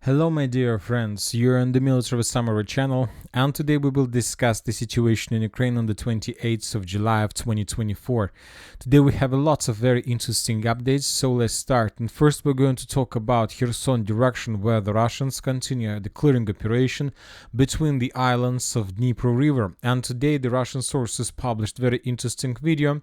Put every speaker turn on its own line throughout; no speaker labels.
Hello my dear friends, you're on the Military Summary channel, and today we will discuss the situation in Ukraine on the 28th of July of 2024. Today we have lots of very interesting updates, so let's start. And first we're going to talk about Kherson direction, where the Russians continue the clearing operation between the islands of Dnipro River. And today the Russian sources published very interesting video.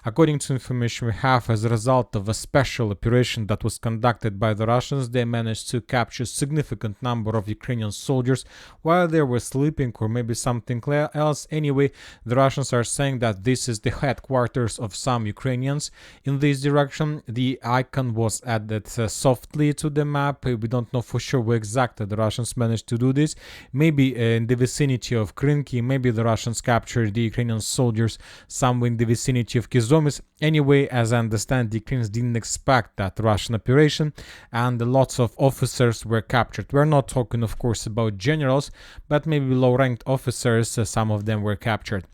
According to information we have, as a result of a special operation that was conducted by the Russians, they managed to capture significant number of Ukrainian soldiers while they were sleeping, or maybe something else. Anyway, the Russians are saying that this is the headquarters of some Ukrainians in this direction. The icon was added softly to the map. We don't know for sure where exactly the Russians managed to do this. Maybe in the vicinity of Krinky, maybe the Russians captured the Ukrainian soldiers somewhere in the vicinity of Kizomis. Anyway, as I understand, the Ukrainians didn't expect that Russian operation, and lots of officers were captured. We're not talking, of course, about generals, but maybe low-ranked officers. Some of them were captured.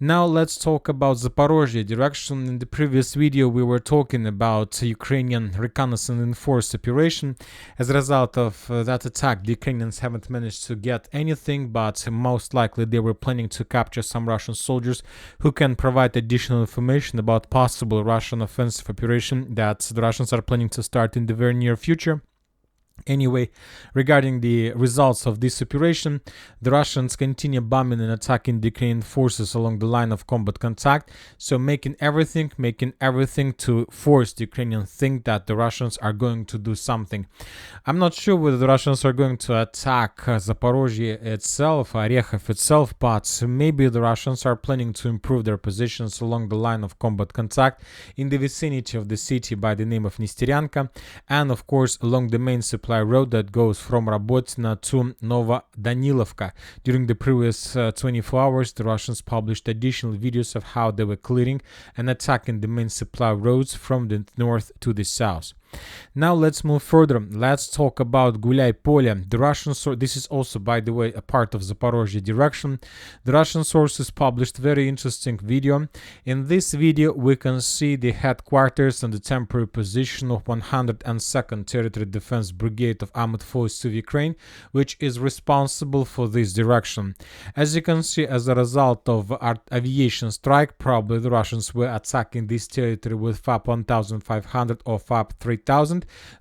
Now let's talk about Zaporizhzhia direction. In the previous video, we were talking about Ukrainian reconnaissance and force operation. As a result of that attack, the Ukrainians haven't managed to get anything, but most likely they were planning to capture some Russian soldiers who can provide additional information about possible Russian offensive operation that the Russians are planning to start in the very near future. Anyway, regarding the results of this operation, the Russians continue bombing and attacking the Ukrainian forces along the line of combat contact, so making everything to force the Ukrainians think that the Russians are going to do something. I'm not sure whether the Russians are going to attack Zaporizhzhia itself, Orekhov itself, but maybe the Russians are planning to improve their positions along the line of combat contact in the vicinity of the city by the name of Nestyryanka, and of course along the main supply road that goes from Robotina to Novodanilovka. During the previous 24 hours, the Russians published additional videos of how they were clearing and attacking the main supply roads from the north to the south. Now let's move further. Let's talk about Gulay Polya. The Russian this is also, by the way, a part of Zaporizhzhia direction. The Russian sources published very interesting video. In this video, we can see the headquarters and the temporary position of 102nd Territory Defense Brigade of Armed Forces of Ukraine, which is responsible for this direction. As you can see, as a result of aviation strike, probably the Russians were attacking this territory with FAP 1500 or FAP 3000.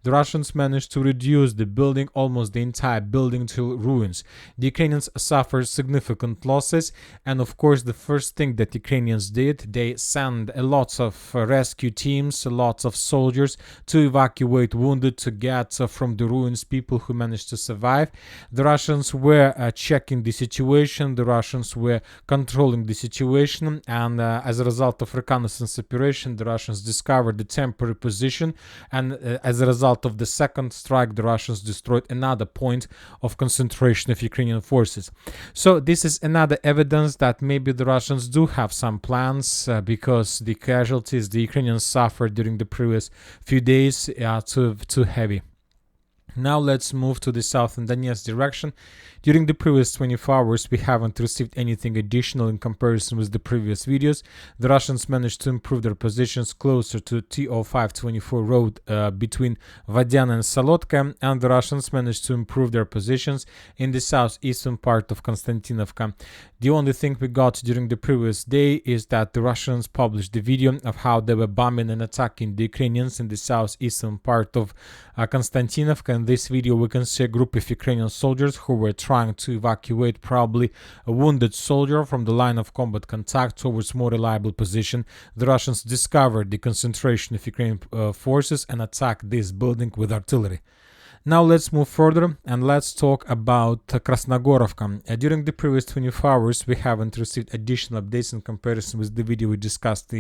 The Russians managed to reduce the building, almost the entire building, to ruins. The Ukrainians suffered significant losses, and of course the first thing that Ukrainians did, they sent lots of rescue teams, lots of soldiers to evacuate wounded, to get from the ruins people who managed to survive. The Russians were checking the situation, the Russians were controlling the situation, and as a result of reconnaissance operation, the Russians discovered the temporary position, and as a result of the second strike, the Russians destroyed another point of concentration of Ukrainian forces. So this is another evidence that maybe the Russians do have some plans, because the casualties the Ukrainians suffered during the previous few days are too heavy. Now let's move to the south and Donetsk direction. During the previous 24 hours, we haven't received anything additional in comparison with the previous videos. The Russians managed to improve their positions closer to T-0524 road between Vadiana and Solotka, and the Russians managed to improve their positions in the southeastern part of Konstantinovka. The only thing we got during the previous day is that the Russians published the video of how they were bombing and attacking the Ukrainians in the southeastern part of Konstantinovka. In this video, we can see a group of Ukrainian soldiers who were trying to evacuate probably a wounded soldier from the line of combat contact towards more reliable position. The Russians discovered the concentration of Ukrainian forces and attacked this building with artillery. Now let's move further and let's talk about Krasnohorivka. During the previous 24 hours, we haven't received additional updates in comparison with the video we discussed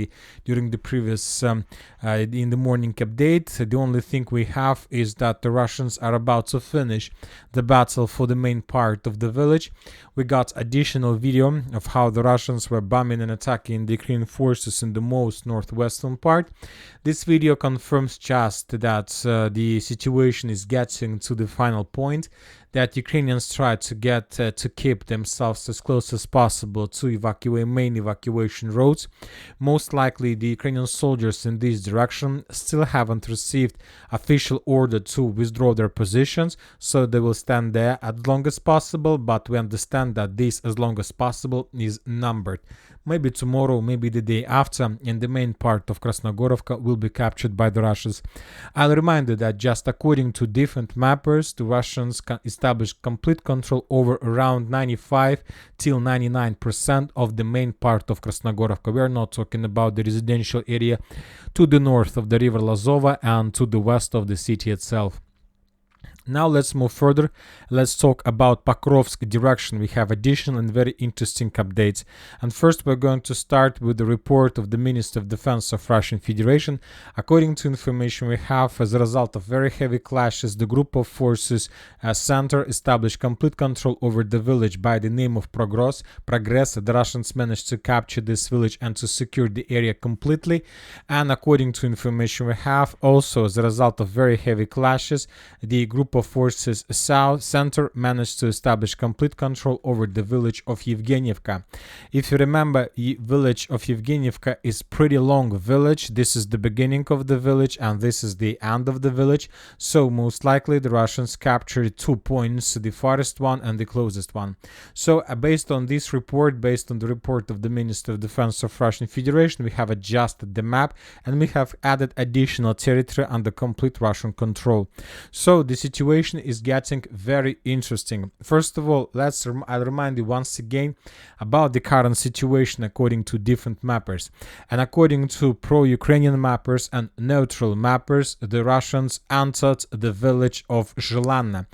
during the previous in the morning update. The only thing we have is that the Russians are about to finish the battle for the main part of the village. We got additional video of how the Russians were bombing and attacking the Ukrainian forces in the most northwestern part. This video confirms just that the situation is getting getting to the final point that Ukrainians try to get to keep themselves as close as possible to main evacuation roads. Most likely the Ukrainian soldiers in this direction still haven't received official order to withdraw their positions, so they will stand there as long as possible, but we understand that this as long as possible is numbered. Maybe tomorrow, maybe the day after, and the main part of Krasnohorivka will be captured by the Russians. I'll remind you that just according to different mappers, the Russians can establish complete control over around 95 till 99% of the main part of Krasnohorivka. We are not talking about the residential area to the north of the river Lazova and to the west of the city itself. Now let's move further. Let's talk about Pokrovsk direction. We have additional and very interesting updates. And first we're going to start with the report of the Minister of Defense of Russian Federation. According to information we have, as a result of very heavy clashes, the group of forces center established complete control over the village by the name of Progress. The Russians managed to capture this village and to secure the area completely. And according to information we have, also as a result of very heavy clashes, the group of forces south center managed to establish complete control over the village of Yevgeniivka. If you remember, the village of Yevgeniivka is pretty long village. This is the beginning of the village and this is the end of the village. So most likely the Russians captured 2 points, the farthest one and the closest one. So based on this report, based on the report of the Minister of Defense of Russian Federation, we have adjusted the map and we have added additional territory under complete Russian control. So the situation is getting very interesting. First of all, I'll remind you once again about the current situation according to different mappers. And according to pro-Ukrainian mappers and neutral mappers, the Russians entered the village of Zhelana.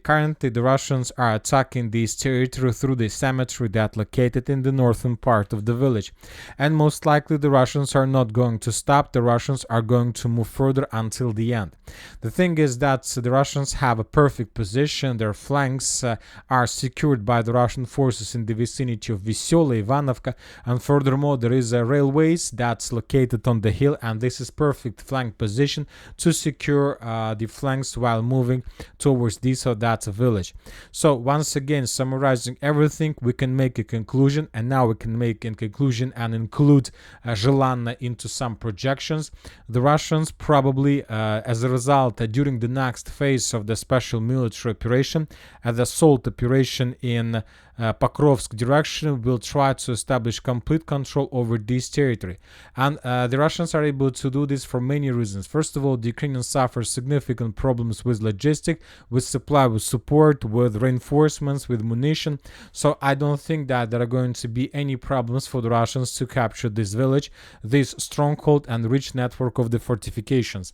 Currently the Russians are attacking this territory through the cemetery that located in the northern part of the village. And most likely the Russians are not going to stop. The Russians are going to move further until the end. The thing is that the Russians have a perfect position. Their flanks are secured by the Russian forces in the vicinity of Veselaya, Ivanovka, and furthermore there is a railways that's located on the hill, and this is perfect flank position to secure the flanks while moving towards this or that village. So once again, summarizing everything, we can make a conclusion, and now we can make a conclusion and include Zhelana into some projections. The Russians probably as a result during the next phase of the special military operation, the assault operation in Pokrovsk direction, will try to establish complete control over this territory. And the Russians are able to do this for many reasons. First of all, the Ukrainians suffer significant problems with logistics, with supply, with support, with reinforcements, with munition. So I don't think that there are going to be any problems for the Russians to capture this village, this stronghold and rich network of the fortifications.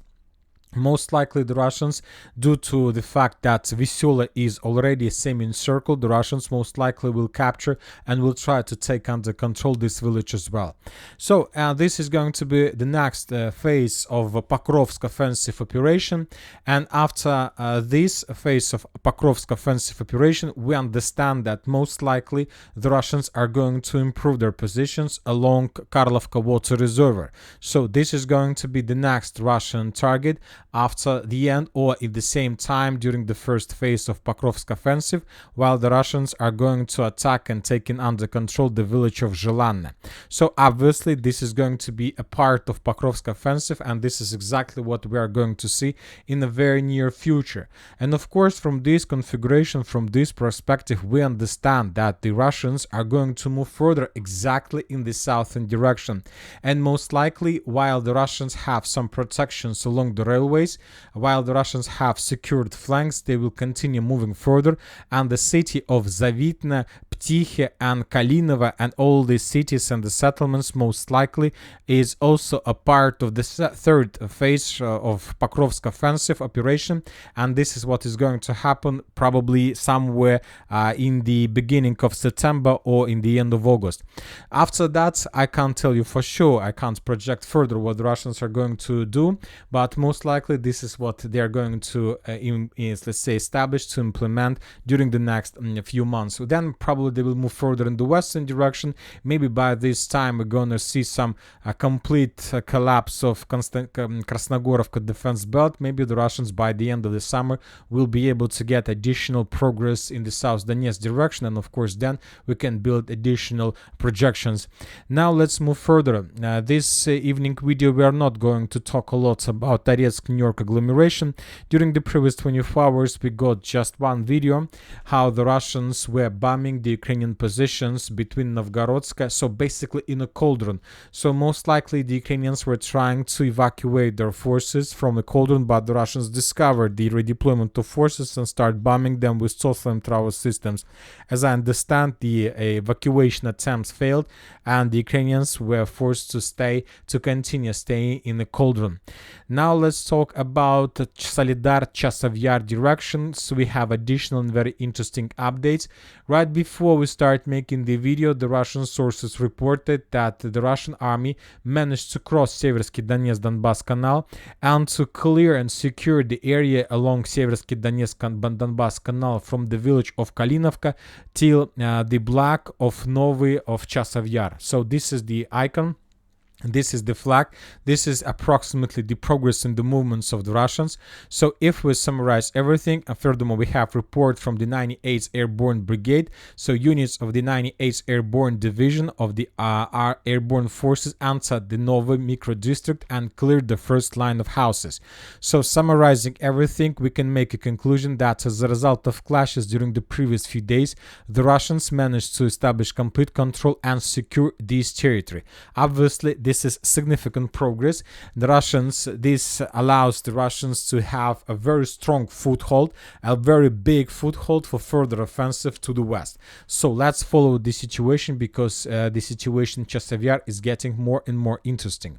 Most likely the Russians, due to the fact that Veselaya is already semi-encircled, the Russians most likely will capture and will try to take under control this village as well. So this is going to be the next phase of Pokrovsk offensive operation, and after this phase of Pokrovsk offensive operation, we understand that most likely the Russians are going to improve their positions along Karlovka water reservoir. So this is going to be the next Russian target after the end or at the same time during the first phase of Pokrovsk offensive, while the Russians are going to attack and taking under control the village of Zhelana. So obviously this is going to be a part of Pokrovsk offensive, and this is exactly what we are going to see in the very near future. And of course, from this configuration, from this perspective, we understand that the Russians are going to move further exactly in the southern direction, and most likely while the Russians have some protections along the railway, while the Russians have secured flanks, they will continue moving further, and the city of Zavitna, Ptikhe and Kalinova and all these cities and the settlements most likely is also a part of the third phase of Pokrovsk offensive operation, and this is what is going to happen probably somewhere in the beginning of September or in the end of August. After that, I can't tell you for sure, I can't project further what the Russians are going to do, but most likely likely this is what they are going to let's say establish to implement during the next few months. So then probably they will move further in the western direction. Maybe by this time we're gonna see some complete collapse of Krasnohorivka defense belt. Maybe the Russians by the end of the summer will be able to get additional progress in the South Donetsk direction, and of course then we can build additional projections. Now let's move further. This evening video we are not going to talk a lot about Toretsk Niu-York agglomeration. During the previous 24 hours we got just one video how the Russians were bombing the Ukrainian positions between Novgorodsk, so basically in a cauldron. So most likely the Ukrainians were trying to evacuate their forces from the cauldron, but the Russians discovered the redeployment of forces and start bombing them with flamethrower systems. As I understand, the evacuation attempts failed and the Ukrainians were forced to continue staying in the cauldron. Now let's talk about Solidar Chasiv Yar direction. So we have additional and very interesting updates. Right before we start making the video, the Russian sources reported that the Russian army managed to cross Seversky Donetsk-Donbass canal and to clear and secure the area along Seversky Donetsk-Donbass canal from the village of Kalinovka till the block of Novy of Chasiv Yar. So this is the icon. This is the flag. This is approximately the progress in the movements of the Russians. So if we summarize everything, and furthermore we have report from the 98th Airborne Brigade, so units of the 98th Airborne Division of the Airborne Forces entered the Novy micro district and cleared the first line of houses. So summarizing everything, we can make a conclusion that as a result of clashes during the previous few days, the Russians managed to establish complete control and secure this territory. Obviously, this is significant progress. This allows the Russians to have a very strong foothold, a very big foothold for further offensive to the west. So let's follow the situation, because the situation in Chasiv Yar is getting more and more interesting.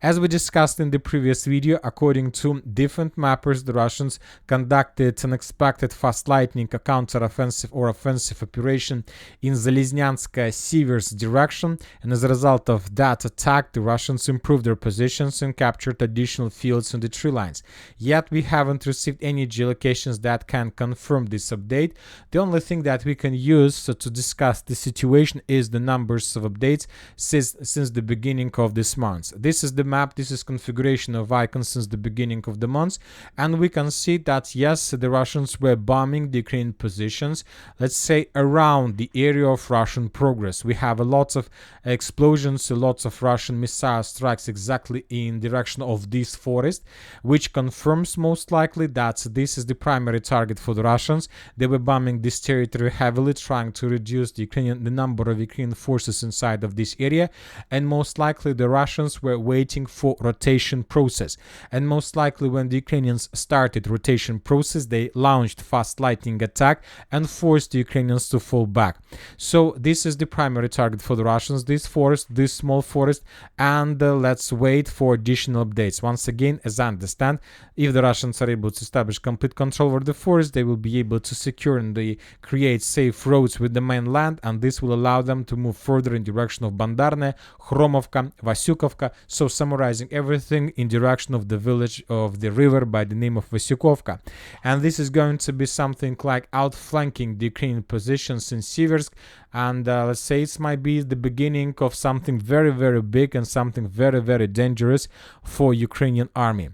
As we discussed in the previous video, according to different mappers, the Russians conducted an expected fast lightning counter-offensive or offensive operation in Zaliznyansk-Sivers direction, and as a result of that attack, the Russians improved their positions and captured additional fields on the tree lines. Yet we haven't received any geolocations that can confirm this update. The only thing that we can use to discuss the situation is the numbers of updates since the beginning of this month. This is the map, this is configuration of icons since the beginning of the month, and we can see that yes, the Russians were bombing the Ukrainian positions, let's say around the area of Russian progress. We have a lot of explosions, lots of Russian missile strikes exactly in direction of this forest, which confirms most likely that this is the primary target for the Russians. They were bombing this territory heavily, trying to reduce the number of Ukrainian forces inside of this area, and most likely the Russians were waiting for rotation process, and most likely when the Ukrainians started rotation process, they launched fast lightning attack and forced the Ukrainians to fall back. So this is the primary target for the Russians, this forest, this small forest, and let's wait for additional updates. Once again, as I understand, if the Russians are able to establish complete control over the forest, they will be able to secure and create safe roads with the mainland, and this will allow them to move further in direction of Bandarne, Khromovka, Vasyukovka. So summarizing everything, in direction of the village of the river by the name of Vasyukovka. And this is going to be something like outflanking the Ukrainian positions in Siversk, and let's say it might be the beginning of something very, very big and something very, very dangerous for Ukrainian army.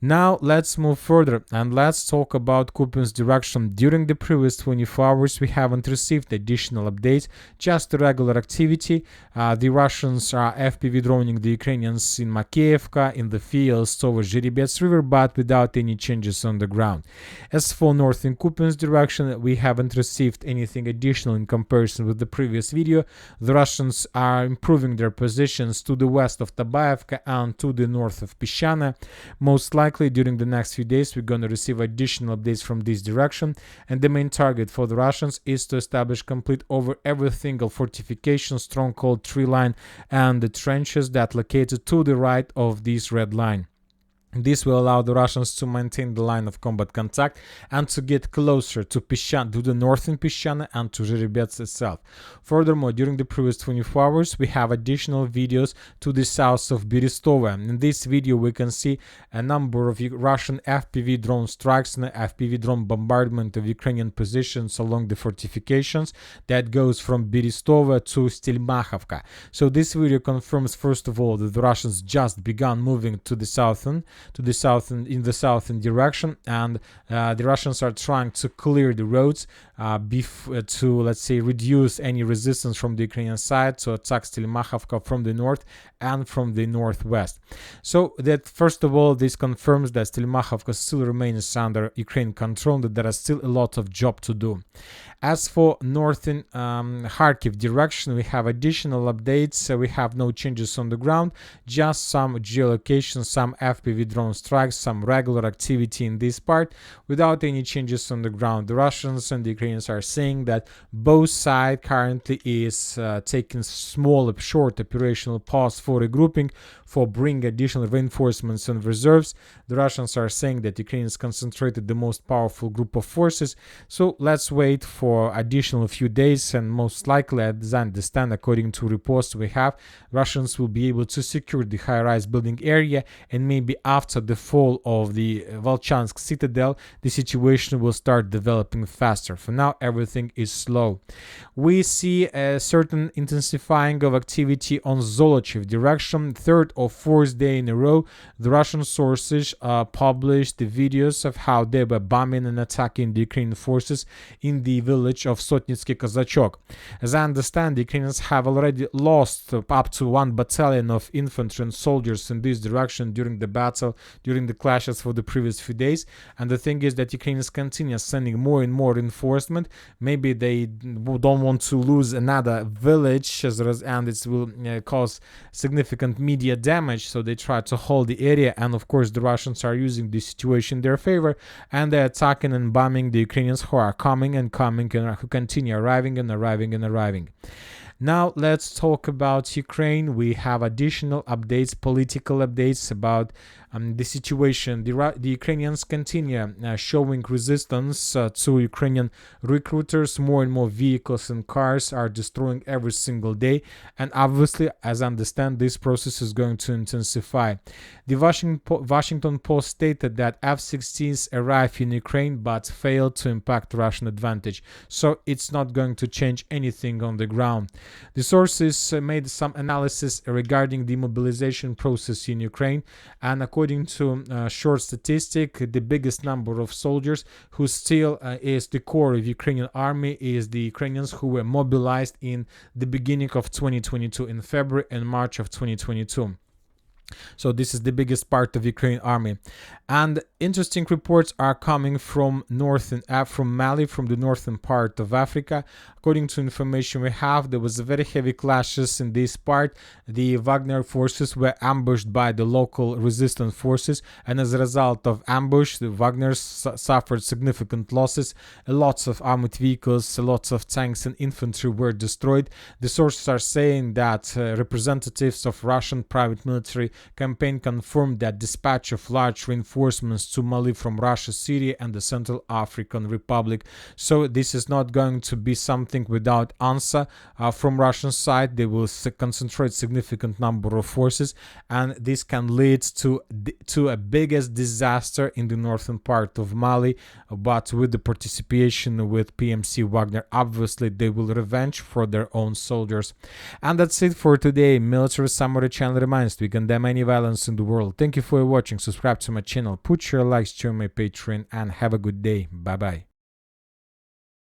Now let's move further and let's talk about Kupin's direction. During the previous 24 hours we haven't received additional updates, just regular activity. The Russians are FPV droning the Ukrainians in Makeivka, in the fields towards Zherebets river, but without any changes on the ground. As for north in Kupin's direction, we haven't received anything additional in comparison with the previous video. The Russians are improving their positions to the west of Tabaevka and to the north of Pishana. Most likely during the next few days we're going to receive additional updates from this direction, and the main target for the Russians is to establish complete over every single fortification, stronghold, tree line and the trenches that located to the right of this red line. This will allow the Russians to maintain the line of combat contact and to get closer to the northern Peshchane and to Zherebets itself. Furthermore, during the previous 24 hours, we have additional videos to the south of Berestova. In this video, we can see a number of Russian FPV drone strikes and FPV drone bombardment of Ukrainian positions along the fortifications that goes from Berestova to Stelmakhovka. So this video confirms, first of all, that the Russians just began moving to the southern direction, and the Russians are trying to clear the roads to, let's say, reduce any resistance from the Ukrainian side to attack Stelmakhovka from the north and from the northwest. So that, first of all, this confirms that Stelmakhovka still remains under Ukraine control, that there is still a lot of job to do. As for northern Kharkiv direction, we have additional updates. We have no changes on the ground, just some geolocation, some FPV drone strikes, some regular activity in this part without any changes on the ground. The Russians and the Ukrainians are saying that both sides currently is taking small, short operational pause for regrouping, for bringing additional reinforcements and reserves. The Russians are saying that Ukrainians concentrated the most powerful group of forces. So let's wait for additional few days, and most likely, as I understand, according to reports we have, Russians will be able to secure the high-rise building area, and maybe after the fall of the Volchansk citadel, the situation will start developing faster. For now, everything is slow. We see a certain intensifying of activity on Zolochiv direction. Third or fourth day in a row, the Russian sources published the videos of how they were bombing and attacking the Ukrainian forces in the village of Sotnitsky Kazachok. As I understand, the Ukrainians have already lost up to 1 battalion of infantry and soldiers in this direction during the battle, during the clashes for the previous few days. And the thing is that Ukrainians continue sending more and more reinforcement. Maybe they don't want to lose another village, and it will cause significant media damage, so they try to hold the area. And of course, the Russians are using this situation in their favor, and they're attacking and bombing the Ukrainians who are coming and who continue arriving and arriving and arriving. Now let's talk about Ukraine. We have additional updates, political updates about the situation. The Ukrainians continue showing resistance to Ukrainian recruiters. More and more vehicles and cars are destroying every single day, and obviously, as I understand, this process is going to intensify. The Washington Post stated that F-16s arrived in Ukraine but failed to impact Russian advantage, so it's not going to change anything on the ground. The sources made some analysis regarding the mobilization process in Ukraine, and according to short statistic, the biggest number of soldiers who still is the core of Ukrainian army is the Ukrainians who were mobilized in the beginning of 2022, in February and March of 2022. So this is the biggest part of Ukraine army. And interesting reports are coming from from Mali, from the northern part of Africa. According to information we have, there was a very heavy clashes in this part. The Wagner forces were ambushed by the local resistance forces, and as a result of ambush, the Wagners suffered significant losses. Lots of armored vehicles, lots of tanks and infantry were destroyed. The sources are saying that representatives of Russian private military campaign confirmed that dispatch of large reinforcements to Mali from Russia, Syria, and the Central African Republic. So this is not going to be something without answer from Russian side. They will concentrate significant number of forces, and this can lead to a biggest disaster in the northern part of Mali. But with the participation with PMC Wagner, obviously they will revenge for their own soldiers. And that's it for today. Military Summary channel reminds we condemn any violence in the world. Thank you for watching. Subscribe to my channel, put your likes, join my Patreon, and have a good day. Bye bye.